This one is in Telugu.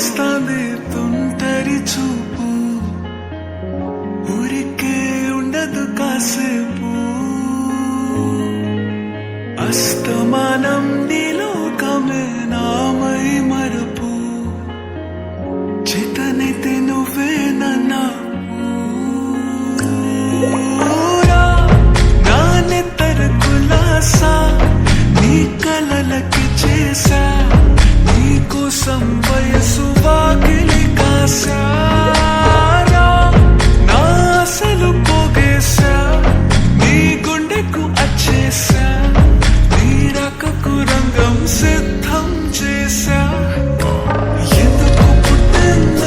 తోస్తాంది తుంటరి చూపు, ఊరికే ఉండదు కాసేపు. అస్తమానం నీలోకమే నామై మరపు, చేతనైతే నువ్వే